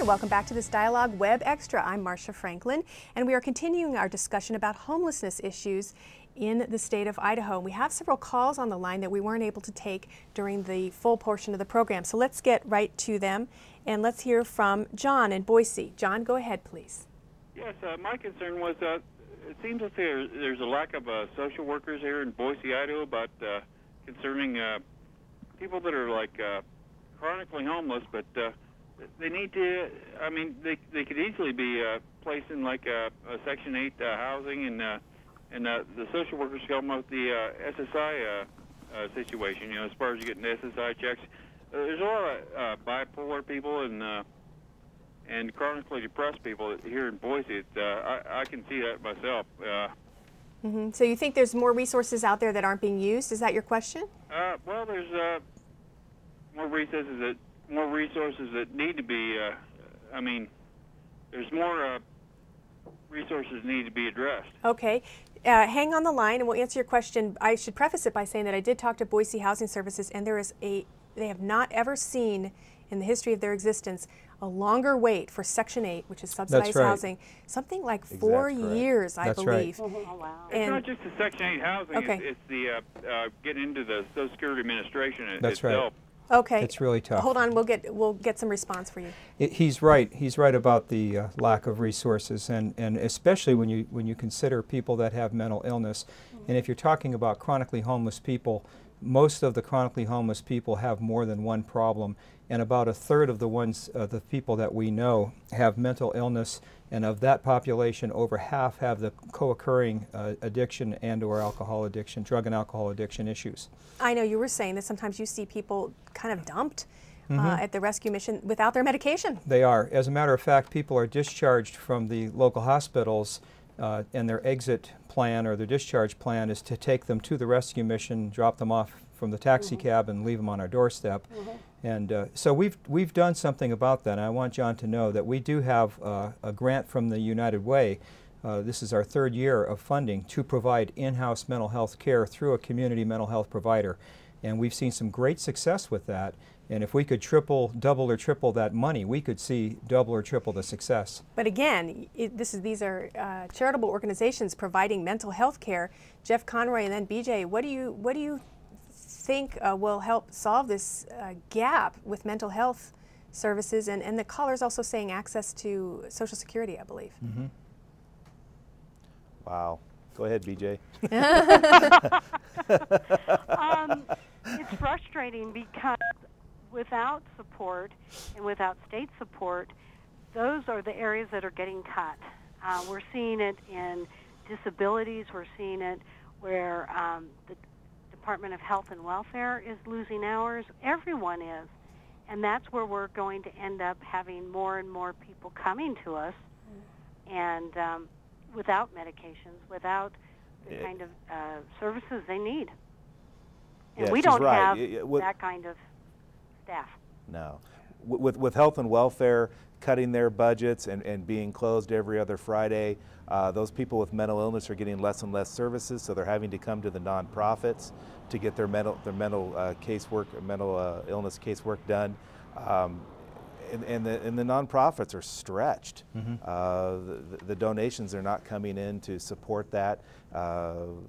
and welcome back to this Dialogue Web Extra. I'm Marcia Franklin, and we are continuing our discussion about homelessness issues in the state of Idaho. We have several calls on the line that we weren't able to take during the full portion of the program, so let's get right to them, and let's hear from John in Boise. John, go ahead, please. Yes, my concern was it seems that there's a lack of social workers here in Boise, Idaho, about concerning people that are like chronically homeless, but they need to, I mean, they could easily be placed in like a Section 8 housing, and the social workers come up with the SSI situation, you know, as far as you getting SSI checks. There's a lot of bipolar people and chronically depressed people here in Boise. I can see that myself. So you think there's more resources out there that aren't being used? Is that your question? Well, there's more resources that need to be. I mean, there's more resources that need to be addressed. Okay. Hang on the line and we'll answer your question. I should preface it by saying that I did talk to Boise Housing Services, and they have not ever seen in the history of their existence a longer wait for Section 8, which is subsidized housing, something like 4 years, I believe. Oh, wow. It's not just the Section 8 housing, it's the getting into the Social Security Administration itself. Okay. It's really tough. Hold on, we'll get some response for you. He's right. He's right about the lack of resources, and especially when you consider people that have mental illness. And if you're talking about chronically homeless people, most of the chronically homeless people have more than one problem, and about a third of the people that we know have mental illness, and of that population, over half have the co-occurring addiction and/or alcohol addiction, drug and alcohol addiction issues. I know you were saying that sometimes you see people kind of dumped at the rescue mission without their medication. They are. As a matter of fact, people are discharged from the local hospitals, and their exit plan or their discharge plan is to take them to the rescue mission, drop them off from the taxi cab, and leave them on our doorstep. And so we've done something about that. And I want John to know that we do have a grant from the United Way. This is our third year of funding to provide in-house mental health care through a community mental health provider. And we've seen some great success with that. And if we could double or triple that money, we could see double or triple the success. But again, these are charitable organizations providing mental health care. Jeff Conroy and then BJ, what do you think will help solve this gap with mental health services? And the caller's also saying access to Social Security, I believe. Wow. Go ahead, BJ. It's frustrating because without support and without state support, those are the areas that are getting cut. We're seeing it in disabilities. We're seeing it where the Department of Health and Welfare is losing hours. Everyone is. And that's where we're going to end up having more and more people coming to us and without medications, without the kind of services they need. And we don't have that kind of staff. No. With health and welfare cutting their budgets and being closed every other Friday, those people with mental illness are getting less and less services, so they're having to come to the nonprofits to get their mental casework, mental illness casework done. And the nonprofits are stretched. The donations are not coming in to support that.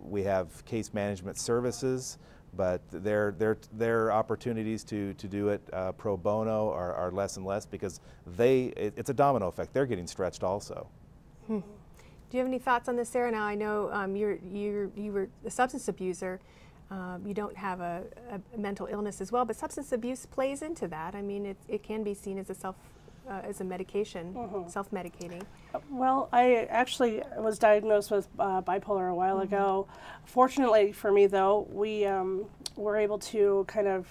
We have case management services, but their opportunities to do it pro bono are less and less because it's a domino effect. They're getting stretched also. Do you have any thoughts on this, Sarah? Now I know you were a substance abuser. You don't have a mental illness as well, but substance abuse plays into that. I mean, it can be seen as a medication, self-medicating. Well, I actually was diagnosed with bipolar a while ago. Fortunately for me, though, we were able to kind of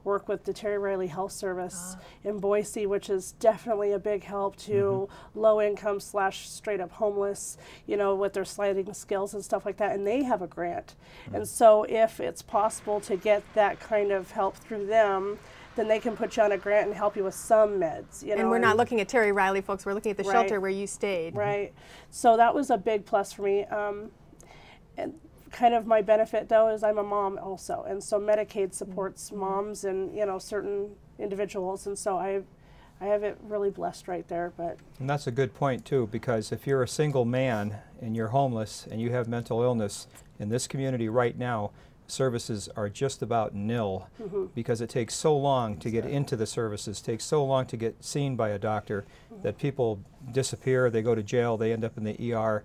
work with the Terry Riley Health Service in Boise, which is definitely a big help to low income / straight up homeless, you know, with their sliding scales and stuff like that, and they have a grant. And so if it's possible to get that kind of help through them, then they can put you on a grant and help you with some meds. You know, and we're not looking at Terry Riley, folks. We're looking at the shelter where you stayed. Right. So that was a big plus for me. And kind of my benefit, though, is I'm a mom also. And so Medicaid supports moms and, you know, certain individuals. And so I have it really blessed right there. But And that's a good point too, because if you're a single man and you're homeless and you have mental illness in this community right now, services are just about nil because it takes so long to get into the services, takes so long to get seen by a doctor that people disappear, they go to jail, they end up in the ER,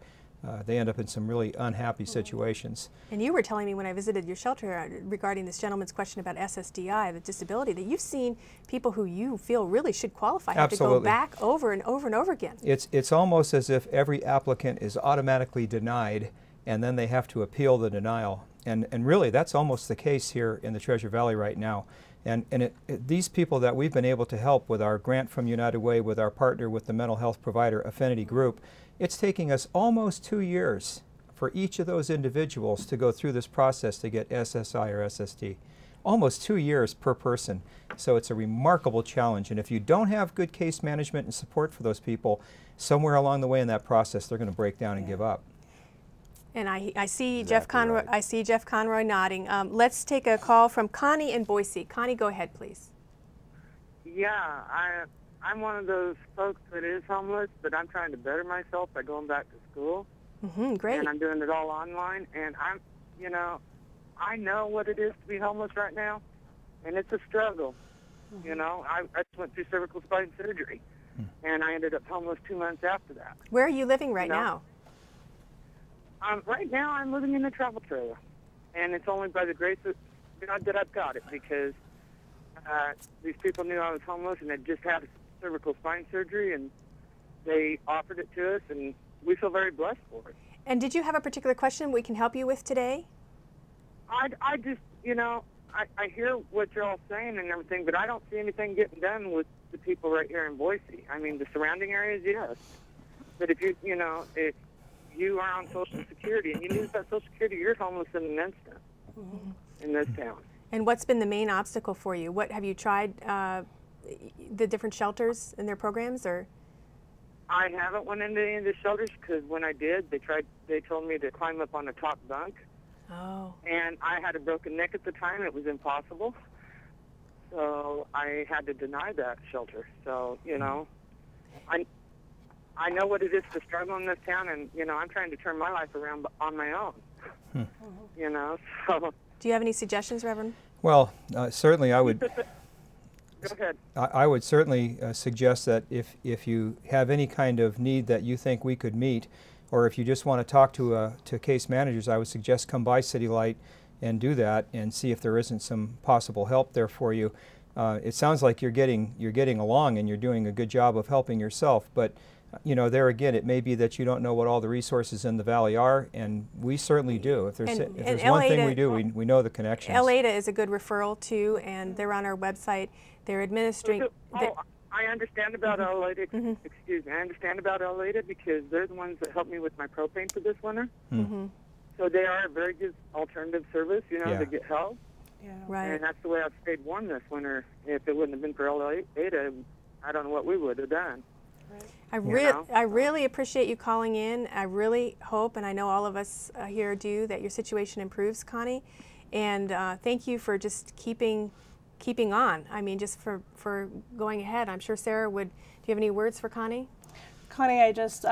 they end up in some really unhappy situations. And you were telling me when I visited your shelter regarding this gentleman's question about SSDI, the disability, that you've seen people who you feel really should qualify have to go back over and over and over again. It's almost as if every applicant is automatically denied and then they have to appeal the denial. And really, that's almost the case here in the Treasure Valley right now. And these people that we've been able to help with our grant from United Way, with our partner with the mental health provider Affinity Group, it's taking us almost 2 years for each of those individuals to go through this process to get SSI or SSD. Almost 2 years per person. So it's a remarkable challenge. And if you don't have good case management and support for those people, somewhere along the way in that process, they're going to break down and give up. And I see Exactly Jeff Conroy. right. I see Jeff Conroy nodding. Let's take a call from Connie in Boise. Connie, go ahead, please. Yeah, I'm one of those folks that is homeless, but I'm trying to better myself by going back to school. Great. And I'm doing it all online. And I know what it is to be homeless right now, and it's a struggle. You know, I just went through cervical spine surgery, and I ended up homeless 2 months after that. Where are you living right No. now? Right now, I'm living in a travel trailer, and it's only by the grace of God that I've got it, because these people knew I was homeless and had just had cervical spine surgery, and they offered it to us, and we feel very blessed for it. And did you have a particular question we can help you with today? I just, I hear what you're all saying and everything, but I don't see anything getting done with the people right here in Boise. I mean, the surrounding areas, yes. But if if you are on Social Security and you lose that Social Security, you're homeless in an instant in this town. And what's been the main obstacle for you? What have you tried the different shelters and their programs, or? I haven't went into any of the shelters because when I did, they told me to climb up on the top bunk. Oh. And I had a broken neck at the time. It was impossible. So I had to deny that shelter. So, I know what it is to struggle in this town, and, I'm trying to turn my life around on my own. So. Do you have any suggestions, Reverend? Well, certainly I would. Go ahead. I would certainly suggest that if you have any kind of need that you think we could meet, or if you just want to talk to case managers, I would suggest come by City Light and do that and see if there isn't some possible help there for you. It sounds like you're getting along and you're doing a good job of helping yourself, but there again, it may be that you don't know what all the resources in the valley are, and we certainly do. If there's one thing we do, we know the connections. LADA is a good referral too, and they're on our website. They're administering. I understand about LADA. Excuse me. I understand about LADA because they're the ones that helped me with my propane for this winter. So they are a very good alternative service, to get help. yeah. Right. And that's the way I've stayed warm this winter. If it wouldn't have been for LADA, I don't know what we would have done. I really appreciate you calling in. I really hope, and I know all of us here do, that your situation improves, Connie. And thank you for just keeping on. I mean, just for going ahead. I'm sure Sarah would. Do you have any words for Connie? Connie, I just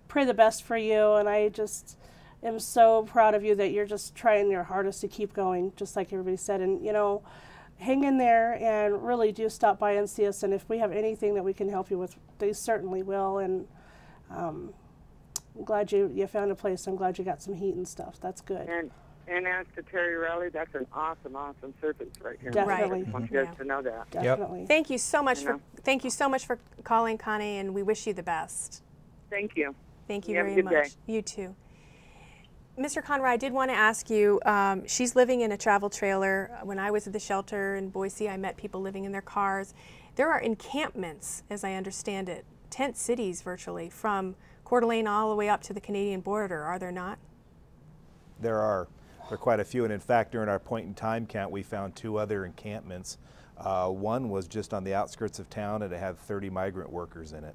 pray the best for you, and I just am so proud of you that you're just trying your hardest to keep going, just like everybody said. And hang in there and really do stop by and see us. And if we have anything that we can help you with, they certainly will. And I'm glad you found a place. I'm glad you got some heat and stuff. That's good. And as to Terry Riley, that's an awesome service right here. Definitely. I just want you guys to know that. Definitely. Thank you so much for calling, Connie, and we wish you the best. Thank you. Thank you You have a very good much. day. You too. Mr. Conroy, I did want to ask you, she's living in a travel trailer. When I was at the shelter in Boise, I met people living in their cars. There are encampments, as I understand it, tent cities virtually, from Coeur d'Alene all the way up to the Canadian border, are there not? There are quite a few, and in fact, during our point in time count, we found 2 other encampments. One was just on the outskirts of town, and it had 30 migrant workers in it.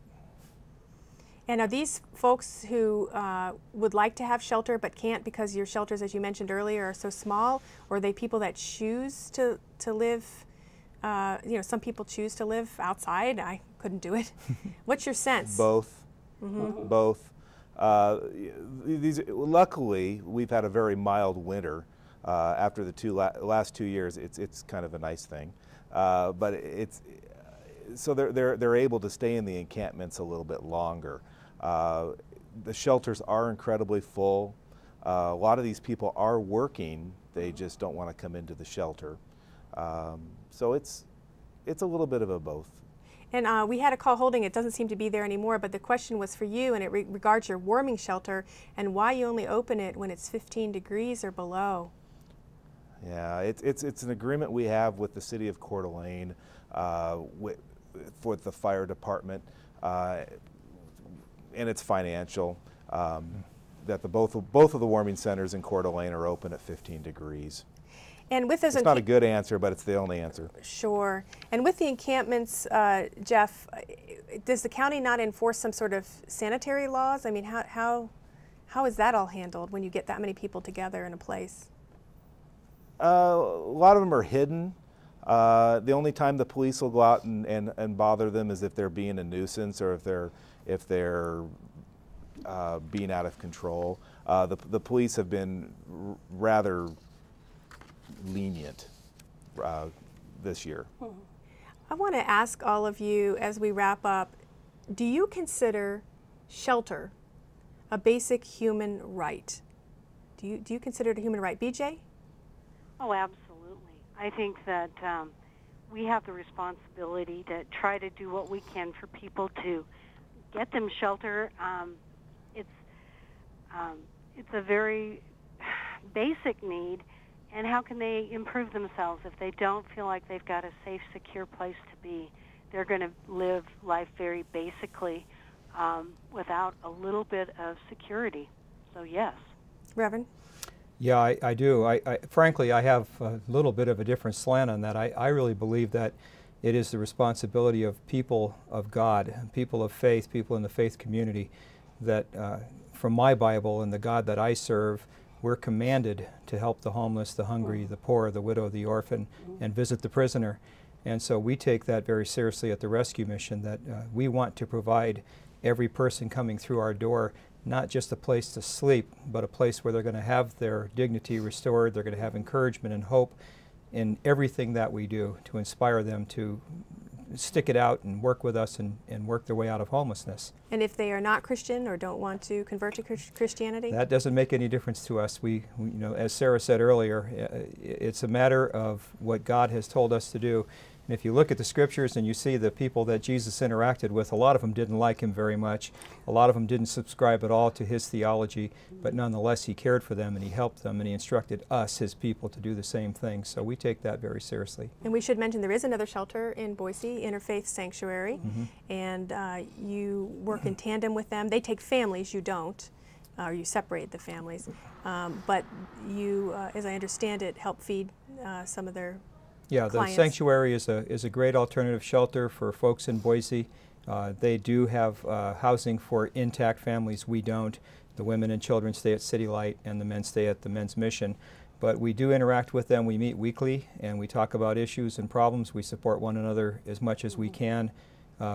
And are these folks who would like to have shelter but can't because your shelters, as you mentioned earlier, are so small? Or are they people that choose to live You know, some people choose to live outside. I couldn't do it. What's your sense? Both. Both. Luckily, we've had a very mild winter. After the last 2 years, it's kind of a nice thing. But so they're able to stay in the encampments a little bit longer. The shelters are incredibly full. A lot of these people are working. They just don't want to come into the shelter. So it's a little bit of a both. And we had a call holding. It doesn't seem to be there anymore, but the question was for you, and it regards your warming shelter and why you only open it when it's 15 degrees or below. Yeah, it's an agreement we have with the city of Coeur d'Alene, for the fire department, and it's financial. That both of the warming centers in Coeur d'Alene are open at 15 degrees. And with those, it's not a good answer, but it's the only answer. Sure. And with the encampments, Jeff, does the county not enforce some sort of sanitary laws? I mean, how is that all handled when you get that many people together in a place? A lot of them are hidden. The only time the police will go out and bother them is if they're being a nuisance or if they're being out of control. The police have been rather lenient this year. I want to ask all of you as we wrap up, do you consider shelter a basic human right? Do you consider it a human right? BJ? Oh, absolutely. I think that we have the responsibility to try to do what we can for people to get them shelter. It's a very basic need, and how can they improve themselves if they don't feel like they've got a safe, secure place to be? They're going to live life very basically without a little bit of security. So yes. Reverend? Yeah, I do. Frankly, I have a little bit of a different slant on that. I really believe that it is the responsibility of people of God, people of faith, people in the faith community, that from my Bible and the God that I serve, we're commanded to help the homeless, the hungry, the poor, the widow, the orphan, and visit the prisoner. And so we take that very seriously at the Rescue Mission, that we want to provide every person coming through our door not just a place to sleep, but a place where they're going to have their dignity restored, they're going to have encouragement and hope in everything that we do to inspire them to stick it out and work with us and work their way out of homelessness. And if they are not Christian or don't want to convert to Christianity? That doesn't make any difference to us. We you know, as Sarah said earlier, it's a matter of what God has told us to do. And if you look at the scriptures and you see the people that Jesus interacted with, a lot of them didn't like him very much. A lot of them didn't subscribe at all to his theology, but nonetheless he cared for them and he helped them and he instructed us, his people, to do the same thing. So we take that very seriously. And we should mention there is another shelter in Boise, Interfaith Sanctuary, and you work in tandem with them. They take families, you don't, or you separate the families, but you, as I understand it, help feed some of their clients. The sanctuary is a great alternative shelter for folks in Boise. They do have housing for intact families. We don't. The women and children stay at City Light and the men stay at the Men's Mission. But we do interact with them. We meet weekly and we talk about issues and problems. We support one another as much as we can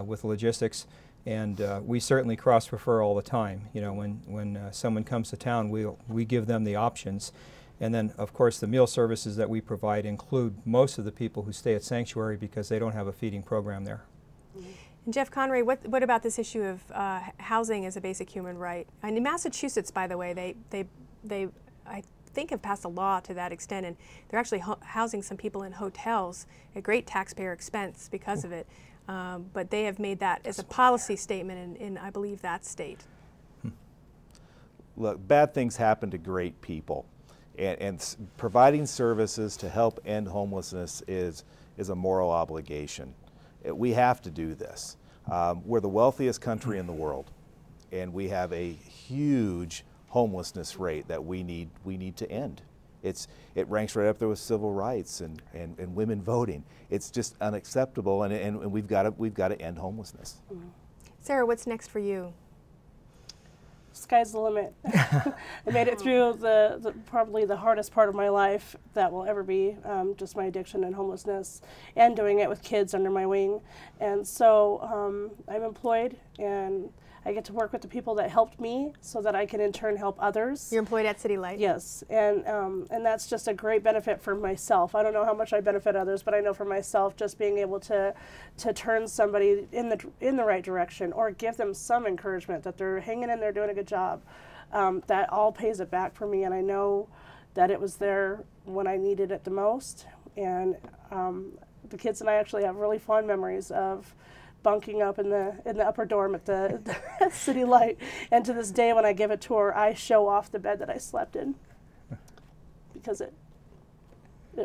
with logistics. And we certainly cross-refer all the time. You know, when someone comes to town, we give them the options. And then, of course, the meal services that we provide include most of the people who stay at Sanctuary because they don't have a feeding program there. And Jeff Conray, what about this issue of housing as a basic human right? And in Massachusetts, by the way, they I think have passed a law to that extent, and they're actually housing some people in hotels at great taxpayer expense because of it. But they have made that as a policy statement in I believe, that state. Look, bad things happen to great people. And providing services to help end homelessness is a moral obligation. We have to do this. We're the wealthiest country in the world, and we have a huge homelessness rate that we need to end. It ranks right up there with civil rights and women voting. It's just unacceptable, and we've got to end homelessness. Sarah, what's next for you? sky's the limit. I made it through the probably the hardest part of my life that will ever be, just my addiction and homelessness, and doing it with kids under my wing. And so I'm employed, and I get to work with the people that helped me so that I can in turn help others. You're employed at City Light? Yes, and that's just a great benefit for myself. I don't know how much I benefit others, but I know for myself, just being able to turn somebody in the right direction, or give them some encouragement that they're hanging in there doing a good job, that all pays it back for me. And I know that it was there when I needed it the most. And the kids and I actually have really fond memories of bunking up in the upper dorm at the City Light, and to this day when I give a tour, I show off the bed that I slept in because it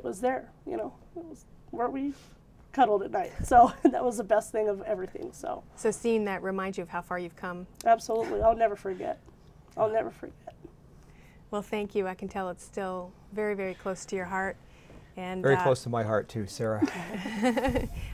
was there, you know, it was where we cuddled at night. So that was the best thing of everything. So seeing that reminds you of how far you've come. Absolutely, I'll never forget. I'll never forget. Well, thank you. I can tell it's still very, very close to your heart. And very close to my heart too, Sarah.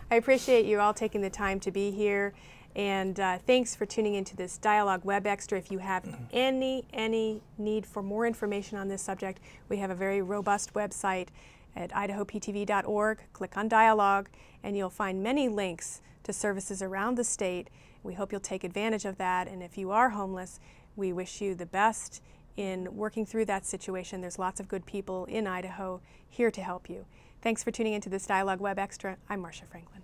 I appreciate you all taking the time to be here, and thanks for tuning into this Dialogue Web Extra. If you have any need for more information on this subject, we have a very robust website at idahoptv.org. Click on Dialogue, and you'll find many links to services around the state. We hope you'll take advantage of that, and if you are homeless, we wish you the best in working through that situation. There's lots of good people in Idaho here to help you. Thanks for tuning into this Dialogue Web Extra. I'm Marcia Franklin.